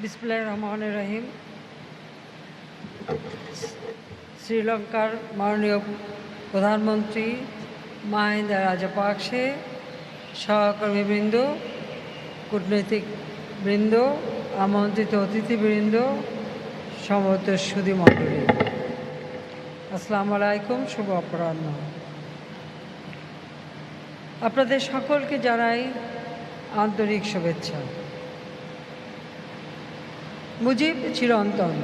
বিসমিল্লাহির রহমানির রহিম। শ্রীলঙ্কার মাননীয় প্রধানমন্ত্রী মাহিন্দা রাজাপাকসে, সহকর্মীবৃন্দ, কূটনৈতিক বৃন্দ, আমন্ত্রিত অতিথিবৃন্দ, সমবেত সুধীমণ্ডলী, আসসালামু আলাইকুম, শুভ অপরাহ্ন। আপনাদের সকলকে জানাই আন্তরিক শুভেচ্ছা। মুজিব চিরন্তন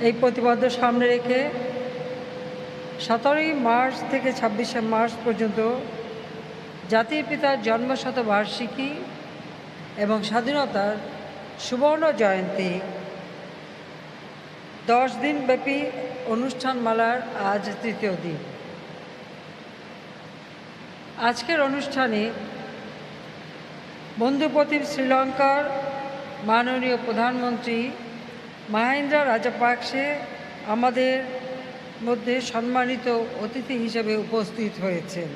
এই প্রতিপাদ্য সামনে রেখে 17ই মার্চ থেকে 26শে মার্চ পর্যন্ত জাতির পিতার জন্মশতবার্ষিকী এবং স্বাধীনতার সুবর্ণ জয়ন্তী 10 দিনব্যাপী অনুষ্ঠানমালার আজ তৃতীয় দিন। আজকের অনুষ্ঠানে বন্ধুপ্রতিম শ্রীলঙ্কার মাননীয় প্রধানমন্ত্রী মাহিন্দা রাজাপাকসে আমাদের মধ্যে সম্মানিত অতিথি হিসেবে উপস্থিত হয়েছেন।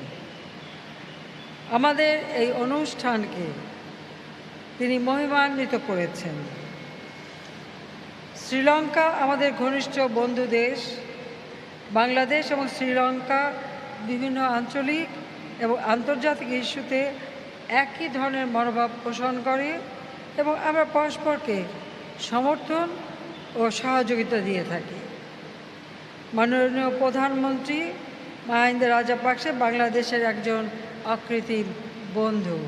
আমাদের এই অনুষ্ঠানকে তিনি মহিমান্বিত করেছেন। শ্রীলঙ্কা আমাদের ঘনিষ্ঠ বন্ধু দেশ। বাংলাদেশ এবং শ্রীলঙ্কা বিভিন্ন আঞ্চলিক এবং আন্তর্জাতিক ইস্যুতে একই ধরনের মনোভাব পোষণ করে এবং আমরা পরস্পরকে সমর্থন ও সহযোগিতা দিয়ে থাকি। মাননীয় প্রধানমন্ত্রী মাহিন্দা রাজাপাকসে বাংলাদেশের একজন অকৃত্রিম বন্ধু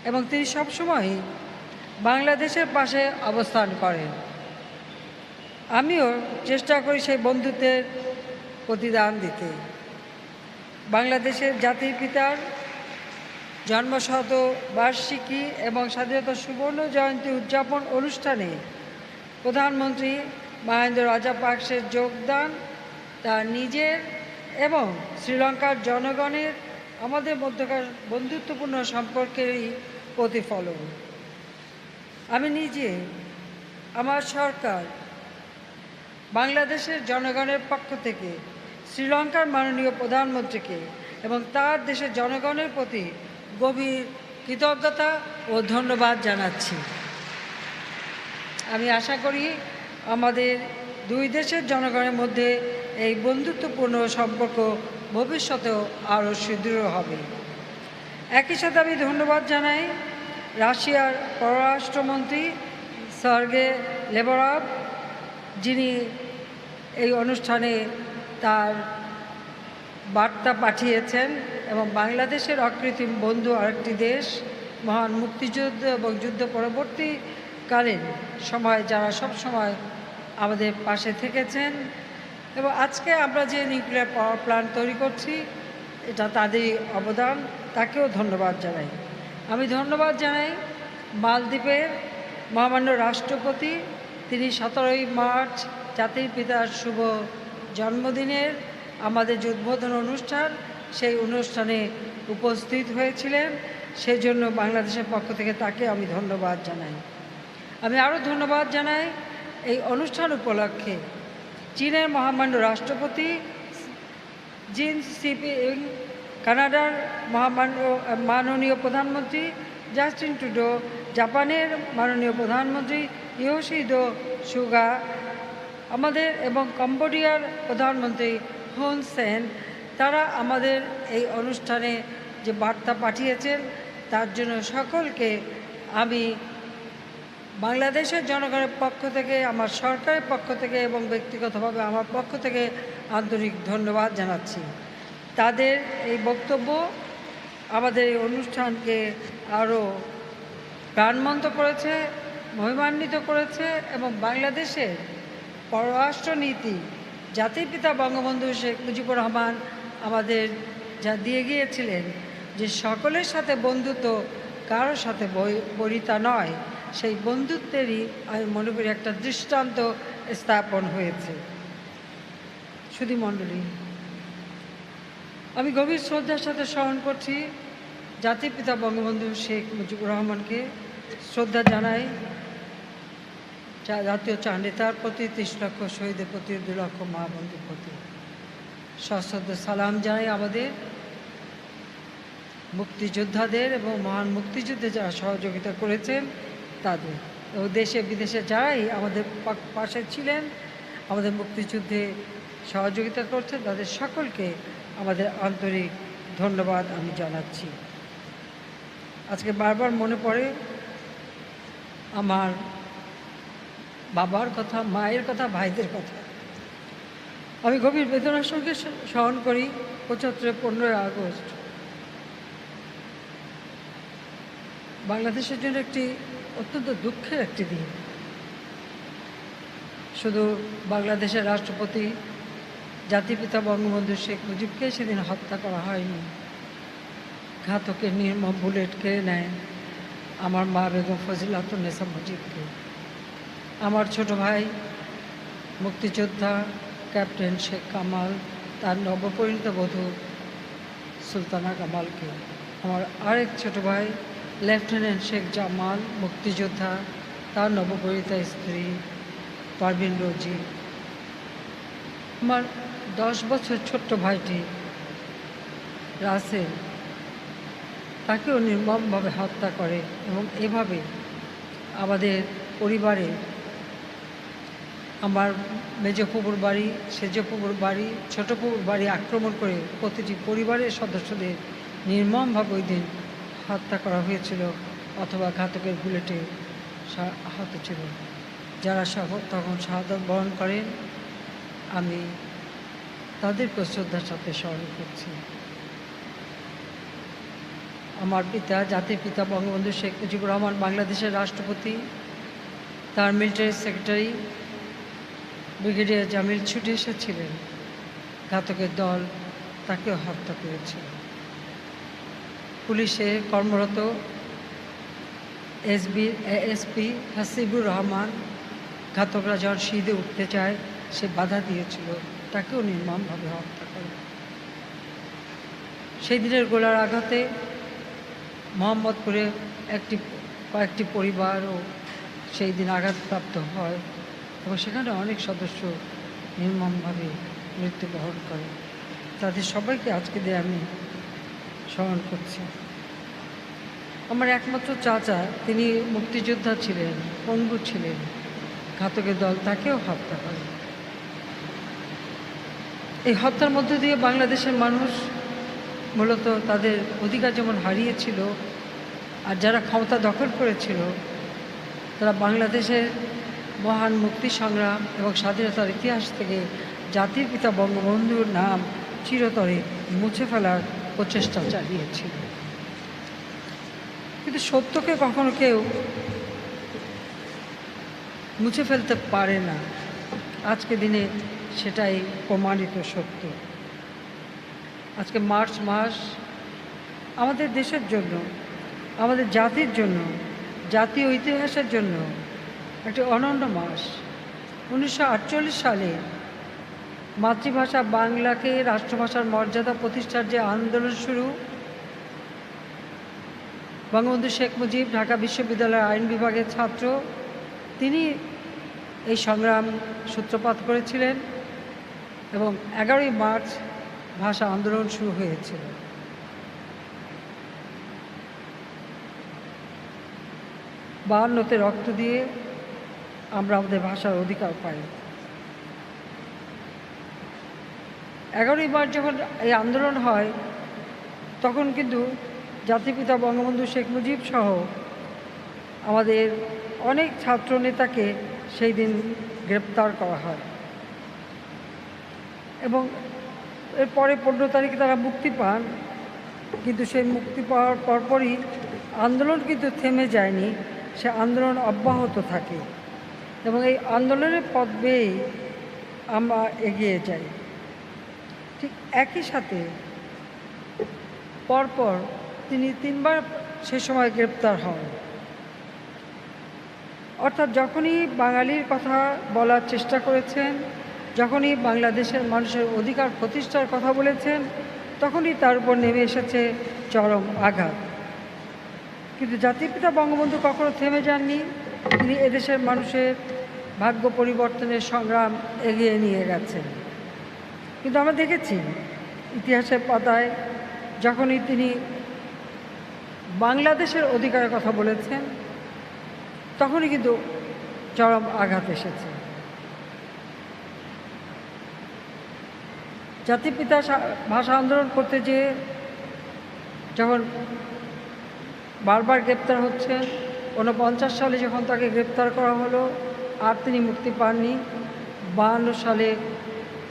এবং তিনি সবসময়ই বাংলাদেশের পাশে অবস্থান করেন। আমিও চেষ্টা করি সেই বন্ধুত্বের প্রতিদান দিতে। বাংলাদেশের জাতির পিতার জন্মশতবার্ষিকী এবং স্বাধীনতা সুবর্ণ জয়ন্তী উদযাপন অনুষ্ঠানে প্রধানমন্ত্রী মাহিন্দা রাজাপাকসের যোগদান তার নিজের এবং শ্রীলঙ্কার জনগণের আমাদের মধ্যকার বন্ধুত্বপূর্ণ সম্পর্কেরই প্রতিফলন। আমি নিজে, আমার সরকার বাংলাদেশের জনগণের পক্ষ থেকে শ্রীলঙ্কার মাননীয় প্রধানমন্ত্রীকে এবং তার দেশের জনগণের প্রতি গভীর কৃতজ্ঞতা ও ধন্যবাদ জানাচ্ছি। আমি আশা করি আমাদের দুই দেশের জনগণের মধ্যে এই বন্ধুত্বপূর্ণ সম্পর্ক ভবিষ্যতেও আরও সুদৃঢ় হবে। একই সাথে আমি ধন্যবাদ জানাই রাশিয়ার পররাষ্ট্রমন্ত্রী সার্গে লেভরভ, যিনি এই অনুষ্ঠানে তার বার্তা পাঠিয়েছেন এবং বাংলাদেশের অকৃত্রিম বন্ধু আরেকটি দেশ, মহান মুক্তিযুদ্ধ এবং যুদ্ধ পরবর্তীকালীন সময় যারা সব সময় আমাদের পাশে থেকেছেন এবং আজকে আমরা যে নিউক্লিয়ার পাওয়ার প্ল্যান্ট তৈরি করছি এটা তাদেরই অবদান, তাকেও ধন্যবাদ জানাই। আমি ধন্যবাদ জানাই মালদ্বীপের মহামান্য রাষ্ট্রপতি, তিনি 17ই মার্চ জাতির পিতার শুভ জন্মদিনের আমাদের যে উদ্বোধন অনুষ্ঠান সেই অনুষ্ঠানে উপস্থিত হয়েছিলেন, সেজন্য বাংলাদেশের পক্ষ থেকে তাকে আমি ধন্যবাদ জানাই। আমি আরও ধন্যবাদ জানাই এই অনুষ্ঠান উপলক্ষে চীনের মহামান্য রাষ্ট্রপতি জিন সিপিং, কানাডার মাননীয় প্রধানমন্ত্রী জাস্টিন ট্রুডো, জাপানের মাননীয় প্রধানমন্ত্রী ইয়োশিহিদে সুগা আমাদের এবং কম্বোডিয়ার প্রধানমন্ত্রী হুন সেন, তারা আমাদের এই অনুষ্ঠানে যে বার্তা পাঠিয়েছেন তার জন্য সকলকে আমি বাংলাদেশের জনগণের পক্ষ থেকে, আমার সরকারের পক্ষ থেকে এবং ব্যক্তিগতভাবে আমার পক্ষ থেকে আন্তরিক ধন্যবাদ জানাচ্ছি। তাদের এই বক্তব্য আমাদের এই অনুষ্ঠানকে আরও প্রাণবন্ত করেছে, মহিমান্বিত করেছে এবং বাংলাদেশের পররাষ্ট্রনীতি জাতির পিতা বঙ্গবন্ধু শেখ মুজিবুর রহমান আমাদের যা দিয়ে গিয়েছিলেন যে সকলের সাথে বন্ধুত্ব, কারোর সাথে বরিতা নয়, সেই বন্ধুত্বেরই আমি মনে করি একটা দৃষ্টান্ত স্থাপন হয়েছে। সুধীমণ্ডলী, আমি গভীর শ্রদ্ধার সাথে স্মরণ করছি জাতির পিতা বঙ্গবন্ধু শেখ মুজিবুর রহমানকে। শ্রদ্ধা জানাই জাতীয় চাঁদেতার প্রতি, 30 লক্ষ শহীদের প্রতি, 2 লক্ষ মা বন্ধুর প্রতি সশ্রদ্ধ সালাম জানাই আমাদের মুক্তিযোদ্ধাদের এবং মহান মুক্তিযুদ্ধে যারা সহযোগিতা করেছেন তাদের। ও দেশে বিদেশে যারাই আমাদের পাশে ছিলেন, আমাদের মুক্তিযুদ্ধে সহযোগিতা করছেন, তাদের সকলকে আমাদের আন্তরিক ধন্যবাদ আমি জানাচ্ছি। আজকে বারবার মনে পড়ে আমার বাবার কথা, মায়ের কথা, ভাইদের কথা। আমি গভীর বেদনার সঙ্গে স্মরণ করি 15ই আগস্ট বাংলাদেশের জন্য একটি অত্যন্ত দুঃখের একটি দিন। শুধু বাংলাদেশের রাষ্ট্রপতি জাতিপিতা বঙ্গবন্ধু শেখ মুজিবকে সেদিন হত্যা করা হয়নি, ঘাতকের নির্মম বুলেট কেড়ে নেয় আমার মা বেগম ফজিলাতুন্নেসা মুজিবকে। আমার ছোট ভাই মুক্তিযোদ্ধা ক্যাপ্টেন শেখ কামাল তার নবপরিণীত বধূ সুলতানা কামালকে, আমার আরেক ছোট ভাই লেফটেন্যান্ট শেখ জামাল মুক্তিযোদ্ধা তার নবপরিণীতা স্ত্রী পারভিন রোজি, আমার 10 বছর ছোট্ট ভাইটি রাসেল, তাকেও নির্মমভাবে হত্যা করে। এবং এভাবে আমাদের পরিবারে আমার মেজ ফুপুর বাড়ি, সেজ ফুপুর বাড়ি, ছোটো ফুপুর বাড়ি আক্রমণ করে প্রতিটি পরিবারের সদস্যদের নির্মমভাবে ওই দিন হত্যা করা হয়েছিল অথবা ঘাতকের বুলেটে আহত ছিল। যারা তখন শাহাদাত বরণ করেন, আমি তাদেরকে শ্রদ্ধার সাথে স্মরণ করছি। আমার পিতা, জাতির পিতা বঙ্গবন্ধু শেখ মুজিবুর রহমান বাংলাদেশের রাষ্ট্রপতি, তার মিলিটারি সেক্রেটারি ব্রিগেডিয়ার জামিল ছুটে এসেছিলেন, ঘাতকের দল তাকেও হত্যা করেছিল। পুলিশে কর্মরত এএসপি হাসিবুর রহমান, ঘাতকরা যখন সিঁধে উঠতে চায় সে বাধা দিয়েছিল, তাকেও নির্মমভাবে হত্যা করে। সেই দিনের গোলার আঘাতে মোহাম্মদপুরে কয়েকটি পরিবারও সেই দিন আঘাতপ্রাপ্ত হয় এবং সেখানে অনেক সদস্য নির্মমভাবে মৃত্যুবরণ করে। তাদের সবাইকে আজকে দিয়ে আমি স্মরণ করছি। আমার একমাত্র চাচা, তিনি মুক্তিযোদ্ধা ছিলেন, পঙ্গু ছিলেন, ঘাতকের দল তাকেও হত্যা করে। এই হত্যার মধ্য দিয়ে বাংলাদেশের মানুষ মূলত তাদের অধিকার যেমন হারিয়েছিল, আর যারা ক্ষমতা দখল করেছিল তারা বাংলাদেশের মহান মুক্তি সংগ্রাম এবং স্বাধীনতার ইতিহাস থেকে জাতির পিতা বঙ্গবন্ধুর নাম চিরতরে মুছে ফেলার প্রচেষ্টা চালিয়েছিল। কিন্তু সত্যকে কখনো কেউ মুছে ফেলতে পারে না। আজকে দিনে সেটাই প্রমাণিত সত্য। আজকে মার্চ মাস আমাদের দেশের জন্য, আমাদের জাতির জন্য, জাতীয় ইতিহাসের জন্য একটি অনন্য মাস। 1948 সালে মাতৃভাষা বাংলাকে রাষ্ট্রভাষার মর্যাদা প্রতিষ্ঠার যে আন্দোলন শুরু, বঙ্গবন্ধু শেখ মুজিব ঢাকা বিশ্ববিদ্যালয়ের আইন বিভাগের ছাত্র, তিনি এই সংগ্রাম সূত্রপাত করেছিলেন এবং 11ই মার্চ ভাষা আন্দোলন শুরু হয়েছিল। বায়ান্নতে রক্ত দিয়ে আমরা আমাদের ভাষার অধিকার পাই। 11ই মার্চ যখন এই আন্দোলন হয়, তখন কিন্তু জাতিপিতা বঙ্গবন্ধু শেখ মুজিব সহ আমাদের অনেক ছাত্র নেতাকে সেই দিন গ্রেপ্তার করা হয় এবং এরপরে 15 তারিখে তারা মুক্তি পান। কিন্তু সেই মুক্তি পাওয়ার পরপরই আন্দোলন কিন্তু থেমে যায়নি, সে আন্দোলন অব্যাহত থাকে এবং এই আন্দোলনের পথ বেয়েই আমরা এগিয়ে যাই। ঠিক একই সাথে পরপর তিনি 3বার সে সময় গ্রেপ্তার হন। অর্থাৎ যখনই বাঙালির কথা বলার চেষ্টা করেছেন, যখনই বাংলাদেশের মানুষের অধিকার প্রতিষ্ঠার কথা বলেছেন, তখনই তার উপর নেমে এসেছে চরম আঘাত। কিন্তু জাতির পিতা বঙ্গবন্ধু কখনো থেমে যাননি। তিনি এদেশের মানুষের ভাগ্য পরিবর্তনের সংগ্রাম এগিয়ে নিয়ে গেছেন। কিন্তু আমরা দেখেছি ইতিহাসের পাতায় যখনই তিনি বাংলাদেশের অধিকারের কথা বলেছেন, তখনই কিন্তু চরম আঘাত এসেছে। জাতির পিতা ভাষা আন্দোলন করতে যেয়ে যখন বারবার গ্রেপ্তার হচ্ছেন, 49 সালে যখন তাকে গ্রেপ্তার করা হলো আর তিনি মুক্তি পাননি, 52 সালে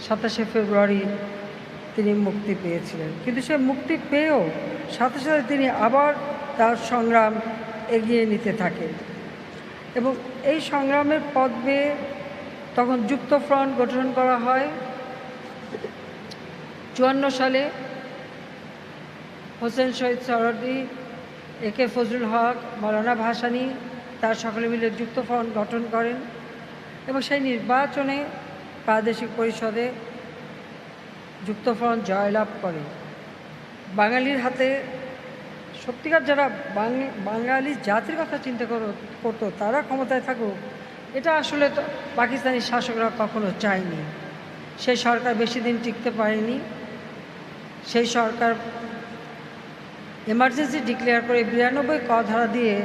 27শে ফেব্রুয়ারি তিনি মুক্তি পেয়েছিলেন। কিন্তু সে মুক্তি পেয়েও সাথে সাথে তিনি আবার তার সংগ্রাম এগিয়ে নিতে থাকেন এবং এই সংগ্রামের পথ বেয়ে তখন যুক্তফ্রন্ট গঠন করা হয়। 54 সালে হোসেন শহীদ সোহরাওয়ার্দী, একে ফজলুল হক, মাওলানা ভাসানী তার সকলে মিলে যুক্তফ্রন্ট গঠন করেন এবং সেই নির্বাচনে প্রাদেশিক পরিষদে যুক্তফ্রন্ট জয়লাভ করে। বাঙালির হাতে সত্যিকার যারা বাঙালি জাতির কথা চিন্তা করতো তারা ক্ষমতায় থাকুক, এটা আসলে তো পাকিস্তানি শাসকরা কখনো চায়নি। সেই সরকার বেশি দিন টিকতে পারেনি। সেই সরকার এমার্জেন্সি ডিক্লেয়ার করে 92 ক ধারা দিয়ে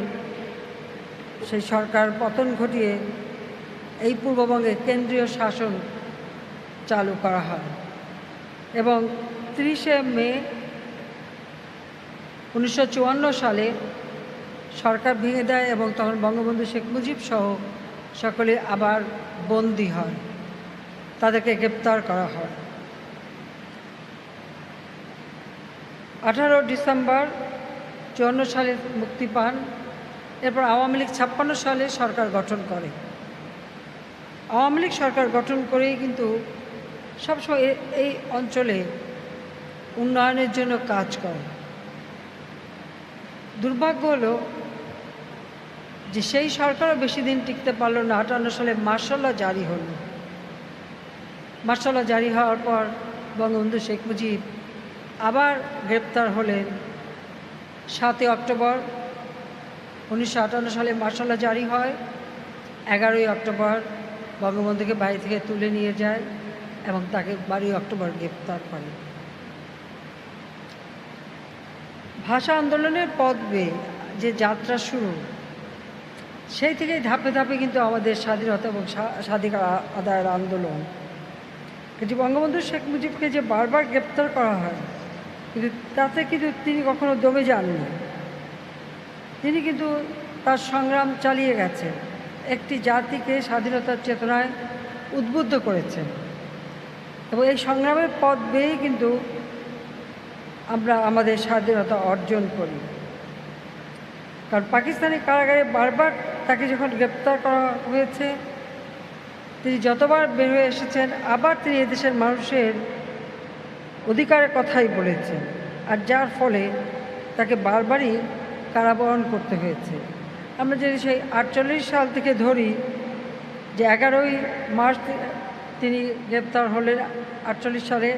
সেই সরকার পতন ঘটিয়ে এই পূর্ববঙ্গে কেন্দ্রীয় শাসন চালু করা হয় এবং 30শে মে 1954 সালে সরকার ভেঙে দেয় এবং তখন বঙ্গবন্ধু শেখ মুজিব সহ সকলে আবার বন্দী হয়, তাদেরকে গ্রেপ্তার করা হয়। 18 ডিসেম্বর 54 সালে মুক্তি পান। এরপর আওয়ামী লীগ 56 সালে সরকার গঠন করে। আওয়ামী লীগ সরকার গঠন করেই কিন্তু সবসময় এই অঞ্চলে উন্নয়নের জন্য কাজ করে। দুর্ভাগ্য হলো যে সেই সরকারও বেশি দিন টিকতে পারল না। 58 সালে মার্শাল ল জারি হল। মার্শাল ল জারি হওয়ার পর বঙ্গবন্ধু শেখ মুজিব আবার গ্রেপ্তার হলেন। 7 অক্টোবর 1958 সালে মার্শাল ল জারি হয়। 11 অক্টোবর বঙ্গবন্ধুকে বাড়ি থেকে তুলে নিয়ে যায় এবং তাকে 12 অক্টোবর গ্রেপ্তার করে। ভাষা আন্দোলনের পথ বেয়ে যে যাত্রা শুরু, সেই থেকেই ধাপে ধাপে কিন্তু আমাদের স্বাধীনতা এবং স্বাধিকার আদায়ের আন্দোলন। কিন্তু বঙ্গবন্ধু শেখ মুজিবকে যে বারবার গ্রেপ্তার করা হয়, কিন্তু তাতে কিন্তু তিনি কখনো দমে যাননি। তিনি কিন্তু তার সংগ্রাম চালিয়ে গেছেন, একটি জাতিকে স্বাধীনতার চেতনায় উদ্বুদ্ধ করেছেন এবং এই সংগ্রামের পথ বেয়েই কিন্তু আমরা আমাদের স্বাধীনতা অর্জন করি। কারণ পাকিস্তানি কারাগারে বারবার তাকে যখন গ্রেপ্তার করা হয়েছে, তিনি যতবার বের হয়ে এসেছেন আবার তিনি এদেশের মানুষের অধিকারের কথাই বলেছেন, আর যার ফলে তাকে বারবারই কারাবরণ করতে হয়েছে। আমরা যদি সেই 48 সাল থেকে ধরি যে 11 মার্চ তিনি গ্রেপ্তার হলেন 48 সালে,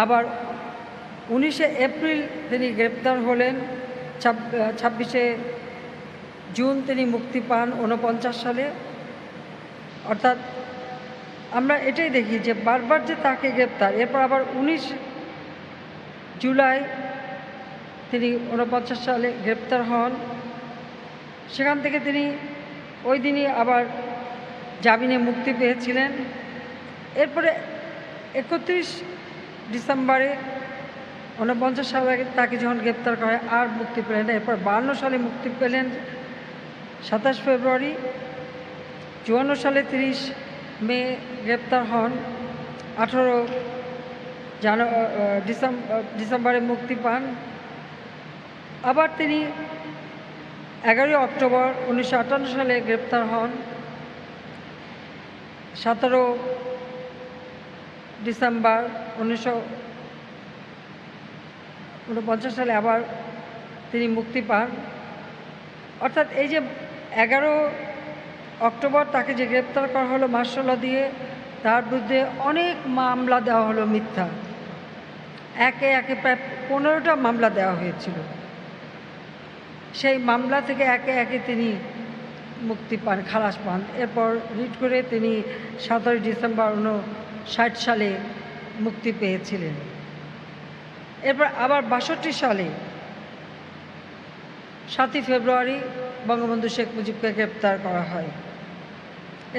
আবার 19শে এপ্রিল তিনি গ্রেপ্তার হলেন, 26শে জুন তিনি মুক্তি পান 49 সালে। অর্থাৎ আমরা এটাই দেখি যে বারবার যে তাকে গ্রেপ্তার, এরপর আবার 19 জুলাই তিনি 49 সালে গ্রেপ্তার হন। সেখান থেকে তিনি ওই দিনই আবার জামিনে মুক্তি পেয়েছিলেন। এরপরে 31 ডিসেম্বরে 49 সালে তাকে যখন গ্রেপ্তার করা হয় আর মুক্তি পেলেন। এরপর 52 সালে মুক্তি পেলেন 27 ফেব্রুয়ারি। 54 সালে 30 মে গ্রেপ্তার হন। 18 ডিসেম্বরে মুক্তি পান। আবার তিনি 11 অক্টোবর 1958 সালে গ্রেপ্তার হন। 17 ডিসেম্বর 1949 সালে আবার তিনি মুক্তি পান। অর্থাৎ এই যে 11 অক্টোবর তাকে যে গ্রেপ্তার করা হলো মার্শাল ল দিয়ে, তার বিরুদ্ধে অনেক মামলা দেওয়া হলো মিথ্যা। একে একে প্রায় 15টা মামলা দেওয়া হয়েছিল। সেই মামলা থেকে একে একে তিনি মুক্তি পান, খালাস পান। এরপর রিট করে তিনি 17 ডিসেম্বর 1960 সালে মুক্তি পেয়েছিলেন। এরপর আবার 62 সালে 7ই ফেব্রুয়ারি বঙ্গবন্ধু শেখ মুজিবকে গ্রেপ্তার করা হয়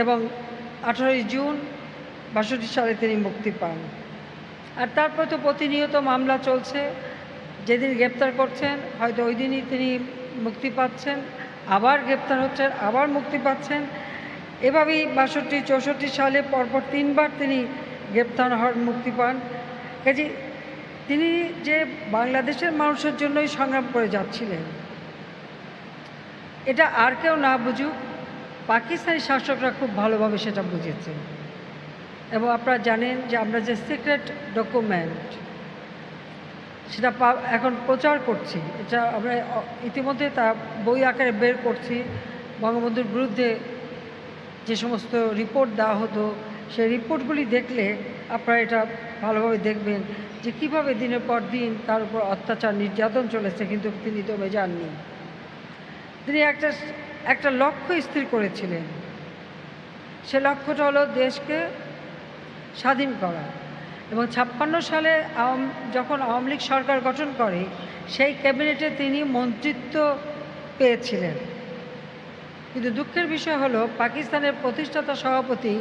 এবং 18ই জুন 62 সালে তিনি মুক্তি পান। আর তারপর তো প্রতিনিয়ত মামলা চলছে, যেদিন গ্রেপ্তার করছেন হয়তো ওই দিনই তিনি মুক্তি পাচ্ছেন, আবার গ্রেপ্তার হচ্ছেন, আবার মুক্তি পাচ্ছেন। এভাবেই 62, 64 সালে পরপর 3বার তিনি গ্রেপ্তার হওয়ার মুক্তি পান। কাজে তিনি যে বাংলাদেশের মানুষের জন্যই সংগ্রাম করে যাচ্ছিলেন, এটা আর কেউ না বুঝুক, পাকিস্তানি শাসকরা খুব ভালোভাবে সেটা বুঝেছেন। এবং আপনারা জানেন যে আমরা যে সিক্রেট ডকুমেন্ট সেটা এখন প্রচার করছি, এটা আমরা ইতিমধ্যে তা বই আকারে বের করছি। বঙ্গবন্ধুর বিরুদ্ধে যে সমস্ত রিপোর্ট দেওয়া হতো, সেই রিপোর্টগুলি দেখলে আপনারা এটা ভালোভাবে দেখবেন যে কীভাবে দিনের পর দিন তার উপর অত্যাচার নির্যাতন চলেছে, কিন্তু তিনি দমে যাননি। তিনি একটা লক্ষ্য স্থির করেছিলেন, সে লক্ষ্যটা হলো দেশকে স্বাধীন করা। এবং 56 সালে যখন আওয়ামী লীগ সরকার গঠন করে, সেই ক্যাবিনেটে তিনি মন্ত্রিত্ব পেয়েছিলেন। কিন্তু দুঃখের বিষয় হলো পাকিস্তানের প্রতিষ্ঠাতা সভাপতি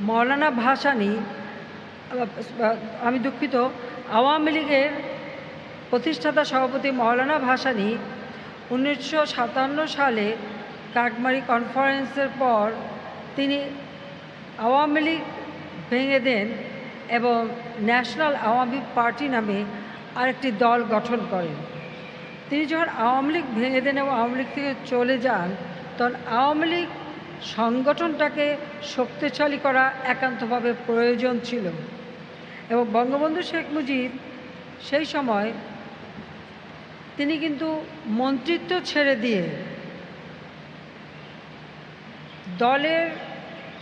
মৌলানা ভাসানী, আওয়ামী লীগের প্রতিষ্ঠাতা সভাপতি মৌলানা ভাসানী 1957 সালে কাকমারি কনফারেন্সের পর তিনি আওয়ামী লীগ ভেঙে দেন এবং ন্যাশনাল আওয়ামী পার্টি নামে আরেকটি দল গঠন করেন। তিনি যখন আওয়ামী লীগ ভেঙে দেন এবং আওয়ামী লীগ থেকে চলে যান, তখন আওয়ামী লীগ সংগঠনটাকে শক্তিশালী করা একান্তভাবে প্রয়োজন ছিল। এবং বঙ্গবন্ধু শেখ মুজিব সেই সময় তিনি কিন্তু মন্ত্রিত্ব ছেড়ে দিয়ে দলের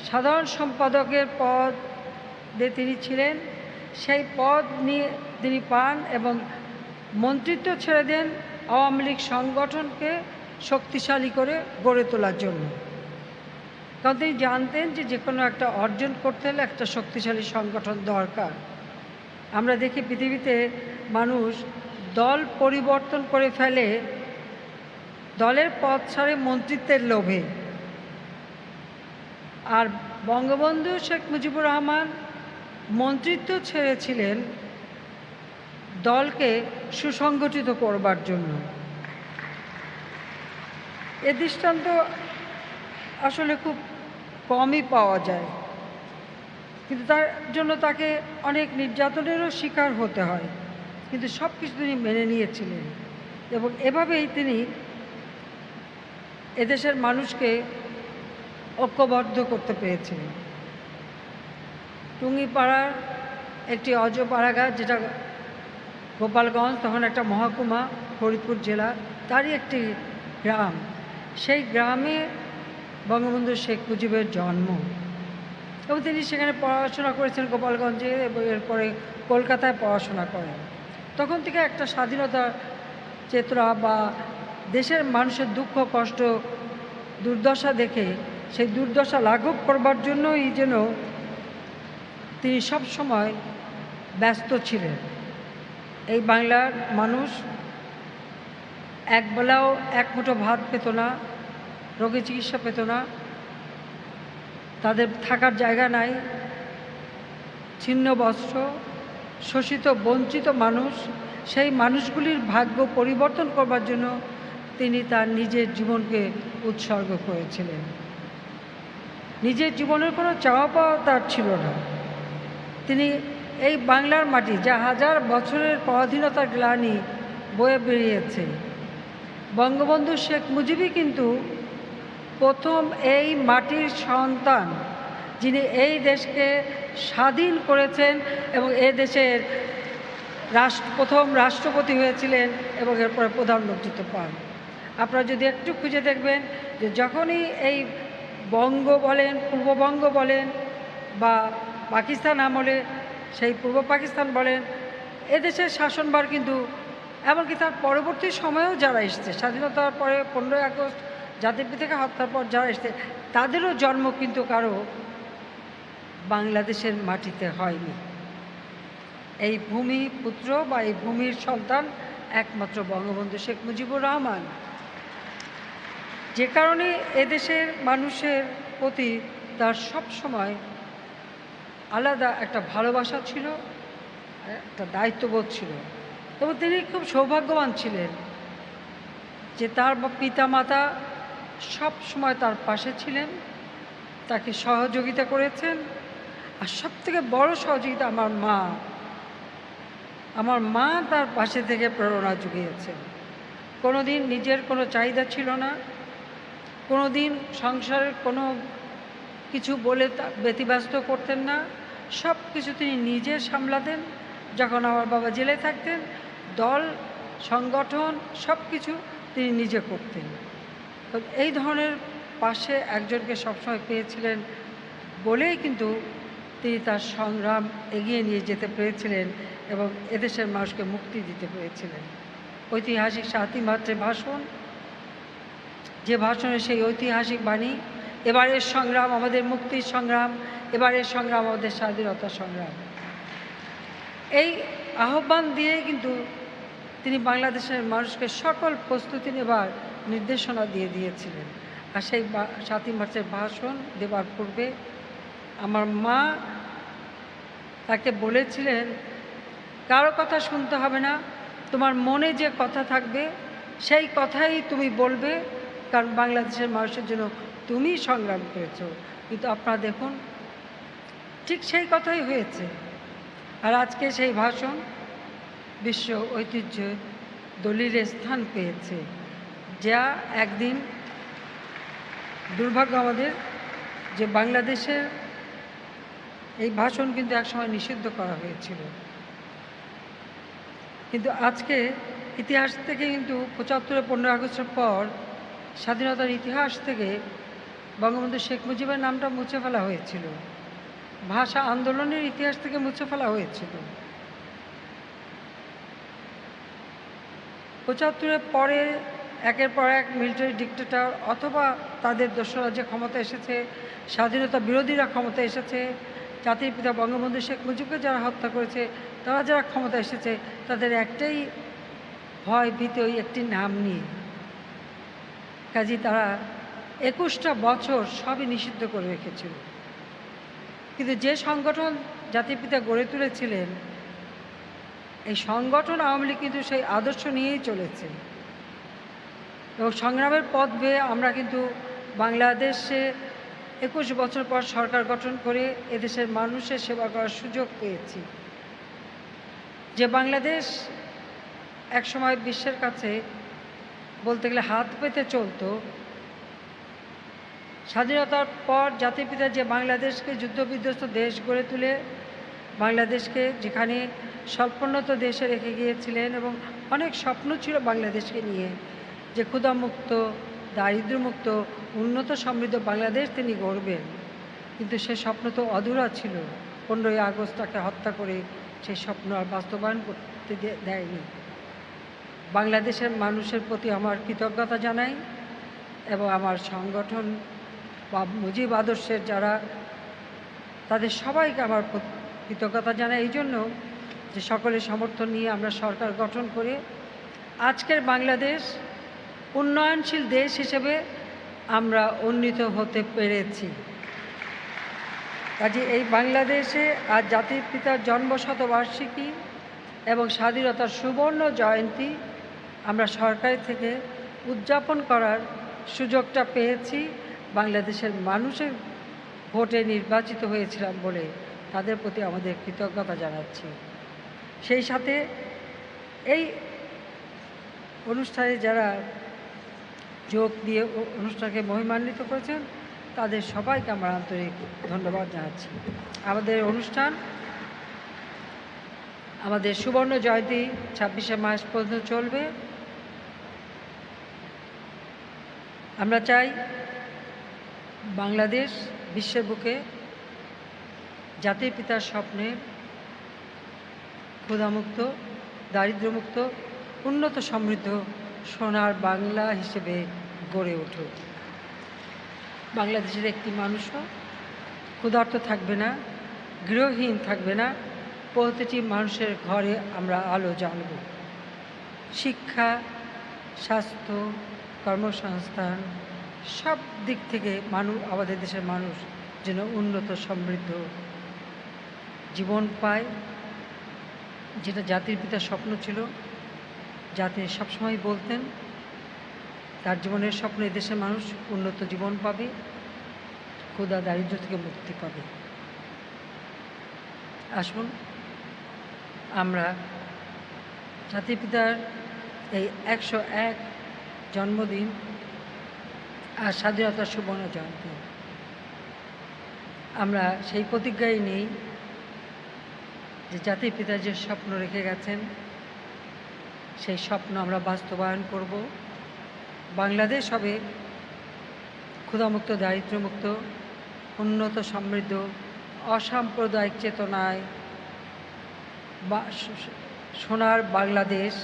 সাধারণ সম্পাদকের পদে তিনি ছিলেন, সেই পদ নিয়ে তিনি পান এবং মন্ত্রিত্ব ছেড়ে দেন আওয়ামী লীগ সংগঠনকে শক্তিশালী করে গড়ে তোলার জন্য। কারণ তিনি জানতেন যে কোনো একটা অর্জন করতে হলে একটা শক্তিশালী সংগঠন দরকার। আমরা দেখি পৃথিবীতে মানুষ দল পরিবর্তন করে ফেলে দলের পথ ছাড়ে মন্ত্রিত্বের লোভে। আর বঙ্গবন্ধু শেখ মুজিবুর রহমান মন্ত্রিত্ব ছেড়েছিলেন দলকে সুসংগঠিত করবার জন্য। এ দৃষ্টান্ত আসলে খুব কমই পাওয়া যায়, কিন্তু তার জন্য তাকে অনেক নির্যাতনেরও শিকার হতে হয়, কিন্তু সব কিছু তিনি মেনে নিয়েছিলেন এবং এভাবেই তিনি এদেশের মানুষকে ঐক্যবদ্ধ করতে পেরেছিলেন। টুঙ্গিপাড়ার একটি অজপাড়াঘাট, যেটা গোপালগঞ্জ, তখন একটা মহকুমা, ফরিদপুর জেলা, তারই একটি গ্রাম। সেই গ্রামে বঙ্গবন্ধু শেখ মুজিবের জন্ম এবং তিনি সেখানে পড়াশোনা করেছেন গোপালগঞ্জে এবং এরপরে কলকাতায় পড়াশোনা করেন। তখন থেকে একটা স্বাধীনতা চেতনা বা দেশের মানুষের দুঃখ কষ্ট দুর্দশা দেখে সেই দুর্দশা লাঘব করবার জন্যই যেন তিনি সব সময় ব্যস্ত ছিলেন। এই বাংলার মানুষ একবেলাও এক মুঠো ভাত পেত না, রোগী চিকিৎসা পেত না, তাদের থাকার জায়গা নাই, ছিন্ন বস্ত্র, শোষিত বঞ্চিত মানুষ। সেই মানুষগুলির ভাগ্য পরিবর্তন করবার জন্য তিনি তার নিজের জীবনকে উৎসর্গ করেছিলেন। নিজের জীবনের কোনো চাওয়া পাওয়া তার ছিল না। তিনি এই বাংলার মাটি, যা হাজার বছরের পরাধীনতার গ্লানি বয়ে বেরিয়েছে, বঙ্গবন্ধু শেখ মুজিবই কিন্তু প্রথম এই মাটির সন্তান, যিনি এই দেশকে স্বাধীন করেছেন এবং এ দেশের প্রথম রাষ্ট্রপতি হয়েছিলেন এবং এরপরে প্রধানমন্ত্রিত্ব পান। আপনারা যদি একটু খুঁজে দেখবেন যে যখনই এই বঙ্গ বলেন, পূর্ববঙ্গ বলেন বা পাকিস্তান আমলে সেই পূর্ব পাকিস্তান বলেন, এদেশের শাসনভার কিন্তু এমনকি তার পরবর্তী সময়েও যারা এসছে, স্বাধীনতার পরে 15ই আগস্ট জাতির পিতাকে হত্যার পর যারা এসছে, তাদেরও জন্ম কিন্তু কারো বাংলাদেশের মাটিতে হয়নি। এই ভূমি পুত্র বা এই ভূমির সন্তান একমাত্র বঙ্গবন্ধু শেখ মুজিবুর রহমান। যে কারণে এদেশের মানুষের প্রতি তার সব সময় আলাদা একটা ভালোবাসা ছিল, একটা দায়িত্ববোধ ছিল। তবে তিনি খুব সৌভাগ্যবান ছিলেন যে তার পিতা মাতা সব সময় তার পাশে ছিলেন, তাকে সহযোগিতা করেছেন। আর সবথেকে বড় সহযোগিতা আমার মা তার পাশে থেকে প্রেরণা জুগিয়েছেন। কোনো দিন নিজের কোনো চাহিদা ছিল না, কোনো দিন সংসারের কোনো কিছু বলে ব্যতিব্যস্ত করতেন না, সব কিছু তিনি নিজে সামলাতেন। যখন আমার বাবা জেলে থাকতেন, দল সংগঠন সব কিছু তিনি নিজে করতেন। তো এই ধরনের পাশে একজনকে সবসময় পেয়েছিলেন বলেই কিন্তু তিনি তার সংগ্রাম এগিয়ে নিয়ে যেতে পেরেছিলেন এবং এদেশের মানুষকে মুক্তি দিতে পেরেছিলেন। ঐতিহাসিক ৭ই মার্চের ভাষণ, যে ভাষণে সেই ঐতিহাসিক বাণী, এবারের সংগ্রাম আমাদের মুক্তির সংগ্রাম, এবারের সংগ্রাম আমাদের স্বাধীনতা সংগ্রাম, এই আহ্বান দিয়ে কিন্তু তিনি বাংলাদেশের মানুষকে সকল প্রস্তুতি নেবার নির্দেশনা দিয়ে দিয়েছিলেন। আর সেই ৭ই মার্চের ভাষণ দেবার পূর্বে আমার মা তাকে বলেছিলেন, কারো কথা শুনতে হবে না, তোমার মনে যে কথা থাকবে সেই কথাই তুমি বলবে, কারণ বাংলাদেশের মানুষের জন্য তুমি সংগ্রাম করেছ। কিন্তু আপনারা দেখুন, ঠিক সেই কথাই হয়েছে। আর আজকে সেই ভাষণ বিশ্ব ঐতিহ্য দলিলে স্থান পেয়েছে, যা একদিন দুর্ভাগ্য আমাদের যে বাংলাদেশের এই ভাষণ কিন্তু একসময় নিষিদ্ধ করা হয়েছিল। কিন্তু আজকে ইতিহাস থেকে কিন্তু ৭৫ 15 আগস্টের পর স্বাধীনতার ইতিহাস থেকে বঙ্গবন্ধু শেখ মুজিবের নামটা মুছে ফেলা হয়েছিল, ভাষা আন্দোলনের ইতিহাস থেকে মুছে ফেলা হয়েছিল। ৭৫-এর পরে একের পর এক মিলিটারি ডিক্টেটর অথবা তাদের দোসররা যে ক্ষমতা এসেছে, স্বাধীনতা বিরোধীরা ক্ষমতা এসেছে, জাতির পিতা বঙ্গবন্ধু শেখ মুজিবকে যারা হত্যা করেছে, তারা যারা ক্ষমতা এসেছে, তাদের একটাই ভয় ভীতি, ওই একটি নাম নিয়ে। কাজে তারা ২১টা বছর সবই নিষিদ্ধ করে রেখেছিল। কিন্তু যে সংগঠন জাতির পিতা গড়ে তুলেছিলেন, এই সংগঠন আওয়ামী লীগ কিন্তু সেই আদর্শ নিয়েই চলেছে এবং সংগ্রামের পথ বেয়ে আমরা কিন্তু বাংলাদেশে ২১ বছর পর সরকার গঠন করে এদেশের মানুষের সেবা করার সুযোগ পেয়েছি। যে বাংলাদেশ একসময় বিশ্বের কাছে বলতে গেলে হাত পেতে চলত, স্বাধীনতার পর জাতির পিতা যে বাংলাদেশকে যুদ্ধবিধ্বস্ত দেশ গড়ে তুলে বাংলাদেশকে যেখানে স্বল্পোন্নত দেশে রেখে গিয়েছিলেন এবং অনেক স্বপ্ন ছিল বাংলাদেশকে নিয়ে, যে ক্ষুধামুক্ত, দারিদ্র্যমুক্ত, উন্নত সমৃদ্ধ বাংলাদেশ তিনি গড়বেন। কিন্তু সে স্বপ্ন তো অধুরা ছিল। 15ই আগস্ট তাকে হত্যা করে সেই স্বপ্ন আর বাস্তবায়ন করতে দেয়নি। বাংলাদেশের মানুষের প্রতি আমার কৃতজ্ঞতা জানাই এবং আমার সংগঠন বা মুজিব আদর্শের যারা, তাদের সবাইকে আমার কৃতজ্ঞতা জানাই এই জন্য যে সকলের সমর্থন নিয়ে আমরা সরকার গঠন করে আজকের বাংলাদেশ উন্নয়নশীল দেশ হিসেবে আমরা উন্নীত হতে পেরেছি। কাজে এই বাংলাদেশে আজ জাতির পিতার জন্মশতবার্ষিকী এবং স্বাধীনতার সুবর্ণ জয়ন্তী আমরা সরকার থেকে উদযাপন করার সুযোগটা পেয়েছি। বাংলাদেশের মানুষের ভোটে নির্বাচিত হয়েছিলাম বলে তাদের প্রতি আমাদের কৃতজ্ঞতা জানাচ্ছি। সেই সাথে এই অনুষ্ঠানে যারা যোগ দিয়ে অনুষ্ঠানকে মহিমান্বিত করেছেন, তাদের সবাইকে আমরা আন্তরিক ধন্যবাদ জানাচ্ছি। আমাদের অনুষ্ঠান আমাদের সুবর্ণ জয়ন্তী 26শে মার্চ পর্যন্ত চলবে। আমরা চাই বাংলাদেশ বিশ্বের বুকে জাতির পিতার স্বপ্নে ক্ষুধামুক্ত, দারিদ্র্যমুক্ত, উন্নত সমৃদ্ধ সোনার বাংলা হিসেবে গড়ে উঠুক। বাংলাদেশের একটি মানুষও ক্ষুধার্ত থাকবে না, গৃহহীন থাকবে না, প্রতিটি মানুষের ঘরে আমরা আলো জ্বালব। শিক্ষা, স্বাস্থ্য, কর্মসংস্থান, সব দিক থেকে আমাদের দেশের মানুষ যেন উন্নত সমৃদ্ধ জীবন পায়, যেটা জাতির পিতার স্বপ্ন ছিল। জাতি সবসময় বলতেন তার জীবনের স্বপ্ন এই দেশের মানুষ উন্নত জীবন পাবে, ক্ষুধা দারিদ্র্য থেকে মুক্তি পাবে। আসুন আমরা জাতির পিতার এই 101 জন্মদিন আর স্বাধীনতার সুবর্ণ জয়ন্তী আমরা সেই প্রতিজ্ঞাই নেই যে জাতির পিতা যে স্বপ্ন রেখে গেছেন সেই স্বপ্ন আমরা বাস্তবায়ন করব। বাংলাদেশ হবে ক্ষুধামুক্ত, দারিদ্র্যমুক্ত, উন্নত, সমৃদ্ধ, অসাম্প্রদায়িক চেতনায় সোনার বাংলাদেশ,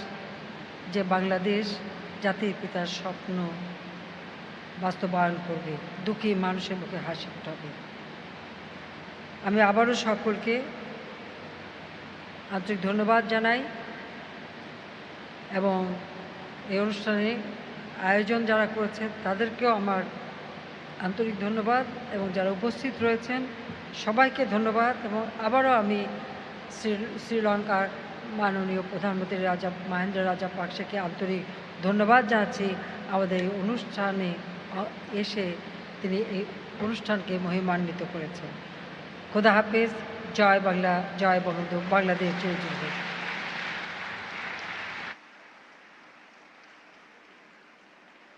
যে বাংলাদেশ জাতির পিতার স্বপ্ন বাস্তবায়ন করবে, দুঃখী মানুষের মুখে হাসি ফোটাবে। আমি আবারও সকলকে আন্তরিক ধন্যবাদ জানাই এবং এই অনুষ্ঠানে আয়োজন যারা করেছেন তাদেরকেও আমার আন্তরিক ধন্যবাদ এবং যারা উপস্থিত রয়েছেন সবাইকে ধন্যবাদ। এবং আবারও আমি শ্রীলঙ্কার মাননীয় প্রধানমন্ত্রী রাজা মহেন্দ্র রাজাপাকসেকে আন্তরিক ধন্যবাদ জানাচ্ছি আমাদের এই অনুষ্ঠানে এসে তিনি এই অনুষ্ঠানকে মহিমান্বিত করেছেন। খোদা হাফেজ। জয় বাংলা, জয় বঙ্গবন্ধু, বাংলাদেশ জয় জয়।